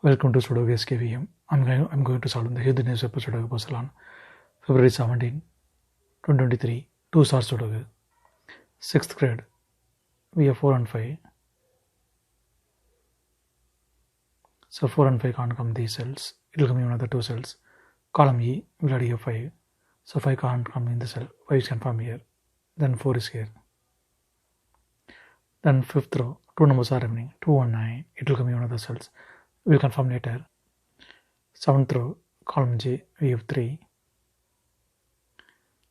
Welcome to Sudoku SkVm. I'm going to solve in the Hindu news episode of Sudoku February 17, 2023, 2-star Sudoku. 6th grade. We have 4 and 5. So 4 and 5 can't come these cells. It will come in another 2 cells. Column E will add here 5. So 5 can't come in the cell. 5 is confirmed here. Then 4 is here. Then 5th row, 2 numbers are remaining. 2 and 9. It will come in another cells. We will confirm later. 7th row, column J, we have 3.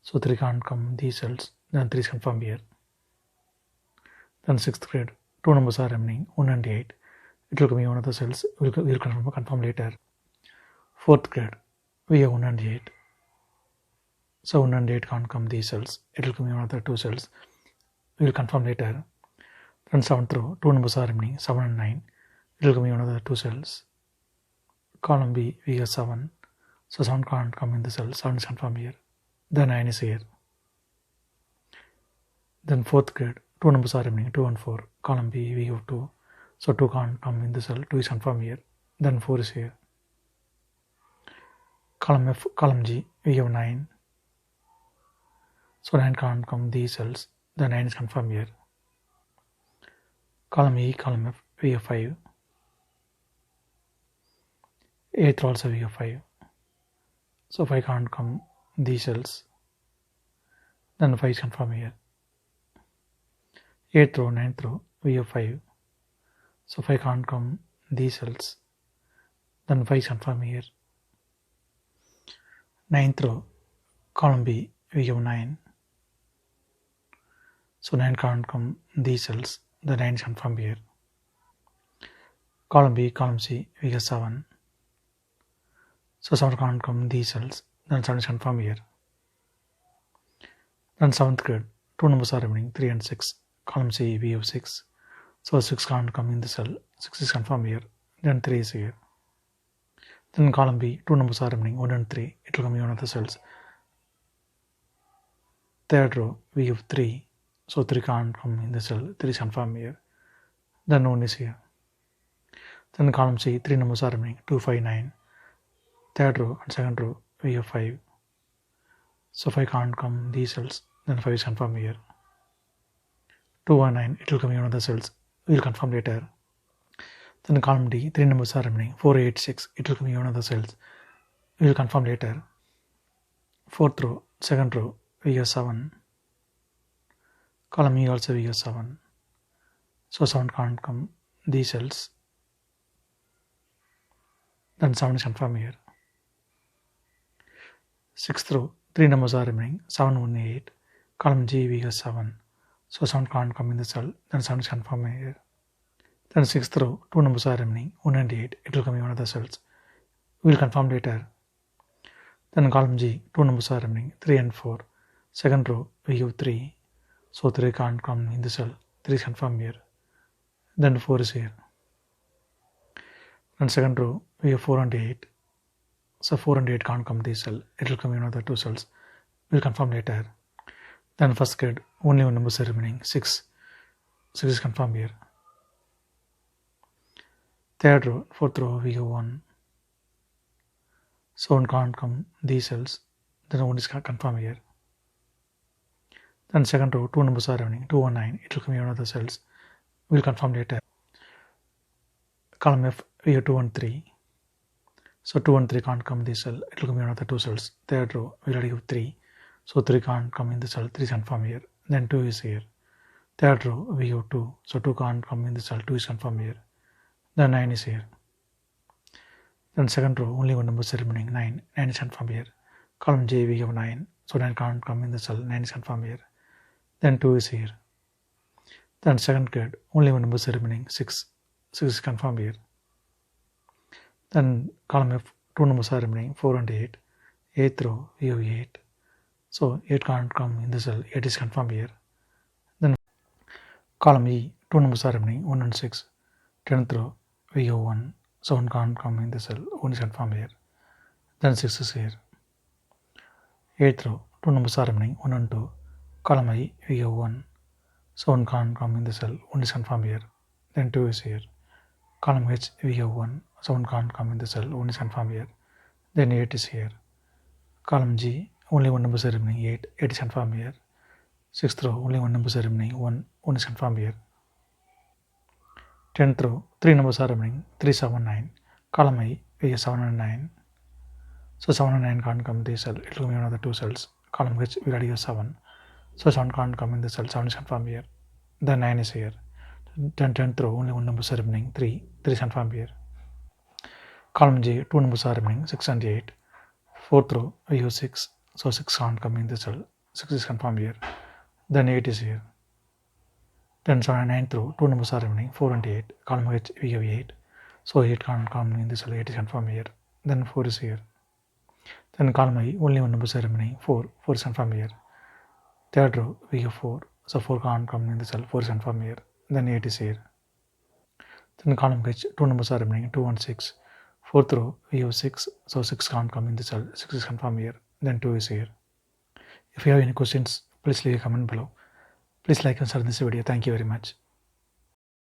So 3 can't come these cells. Then 3 is confirmed here. Then 6th grade, 2 numbers are remaining. 1 and 8. It will come in one of the cells. We will confirm later. 4th grade, we have 1 and 8. So 1 and 8 can't come these cells. It will come in another 2 cells. We will confirm later. Then 7th row, 2 numbers are remaining. 7 and 9. It will come in another 2 cells. Column B, we have 7. So 7 can't come in the cell. 7 is confirmed here. Then 9 is here. Then 4th grade, 2 numbers are remaining. 2 and 4. Column B, we have 2. So 2 can't come in the cell. 2 is confirmed here. Then 4 is here. Column F, column G, we have 9. So 9 can't come these cells. Then 9 is confirmed here. Column E, column F, we have 5. 8th row also we have 5. So 5 can't come these cells. Then 5 is confirmed here. 8th row, 9th row, we have 5. So 5 can't come these cells. Then 5 is confirmed here. 9th row, column B, we have 9. So 9 can't come these cells. The 9 is confirmed here. Column B, column C, we have 7. So 7 can't come these cells. Then 7 is confirmed here. Then 7th grade, 2 numbers are remaining. 3 and 6. Column C, we have 6. So 6 can't come in the cell. 6 is confirmed here. Then 3 is here. Then column B, 2 numbers are remaining. 1 and 3. It will come in one of the cells. 3rd row, we have 3. So 3 can't come in the cell. 3 is confirmed here. Then 1 is here. Then column C, 3 numbers are remaining. 2, 5, 9. 3rd row and 2nd row, we have 5. So 5 can't come these cells. Then 5 is confirmed here. 2 and 9, it will come in one of the cells. We will confirm later. Then column D, 3 numbers are remaining. 4, 8, 6, it will come in one of the cells. We will confirm later. 4th row, 2nd row, we have 7. Column E also we have 7. So 7 can't come these cells. Then 7 is confirmed here. 6th row, 3 numbers are remaining. 7, 1, 8. Column G we have 7. So 7 can't come in the cell. Then 7 is confirmed here. Then 6th row, 2 numbers are remaining. 1 and 8. It will come in one of the cells. We will confirm later. Then column G, 2 numbers are remaining. 3 and 4. 2nd row, we have 3. So 3 can't come in the cell. 3 is confirmed here. Then 4 is here. Then 2nd row, we have 4 and 8. So 4 and 8 can't come this cell. It will come in another 2 cells. We will confirm later. Then 1st grade, only 1 number is remaining. 6. 6 is confirmed here. 3rd row, 4th row, we have 1. So 1 can't come these cells. Then 1 is confirmed here. Then 2nd row, 2 numbers are remaining. 2 and 9. It will come in another cells. We will confirm later. Column F, we have 2 and 3. So 2 and 3 can't come in this cell. It will come in another 2 cells. 3rd row, we already have 3. So 3 can't come in the cell. 3 is confirmed here. Then 2 is here. 3rd row, we have 2. So 2 can't come in the cell. 2 is confirmed here. Then 9 is here. Then 2nd row, only 1 number is remaining. 9. 9 is confirmed here. Column J, we have 9. So 9 can't come in the cell. 9 is confirmed here. Then 2 is here. Then 2nd grade, only 1 number is remaining. 6. 6 is confirmed here. Then column F, 2 numbers are remaining. 4 and 8. 8th row, we have 8. So 8 can't come in the cell. 8 is confirmed here. Then column E, 2 numbers are remaining. 1 and 6. 10th row, we have 1. So 1 can't come in the cell. 1 is confirmed here. Then 6 is here. 8th row, 2 numbers are remaining. 1 and 2. Column I, we have 1. So 1 can't come in the cell. 1 is confirmed here. Then 2 is here. Column H, we have 1. so 1 can't come in the cell, 1 is confirmed here. Then 8 is here. Column G, only 1 numbers are remaining, 8 is confirmed here. 6th row, only 1 numbers are remaining, 1 is confirmed here. 10th row, 3 numbers are remaining, 3, 7, 9. Column I, we have 7 and 9. So 7 and 9 can't come in this cell, it will be another 2 cells. Column H, we already have 7. So 7 can't come in the cell, 7 is confirmed here. Then 9 is here. Then 10th row, only 1 numbers are remaining, 3 is confirmed here. Column J, 2 numbers are remaining, 6 and 8. 4th row, we have 6, so 6 can't come in the cell, 6 is confirmed here. Then 8 is here. Then 7 and 9th row, 2 numbers are remaining, 4 and 8. Column H, we have 8, so 8 can't come in the cell, 8 is confirmed here. Then 4 is here. Then column I, only 1 numbers are remaining, 4 is confirmed here. 3rd row, we have 4, so 4 can't come in the cell, 4 is confirmed here. Then 8 is here. Then column H, 2 numbers are remaining, 2 and 6. 4th row, we have 6, so 6 can't come in the cell, 6 is confirmed here. Then 2 is here. If you have any questions, please leave a comment below. Please like and share this video. Thank you very much.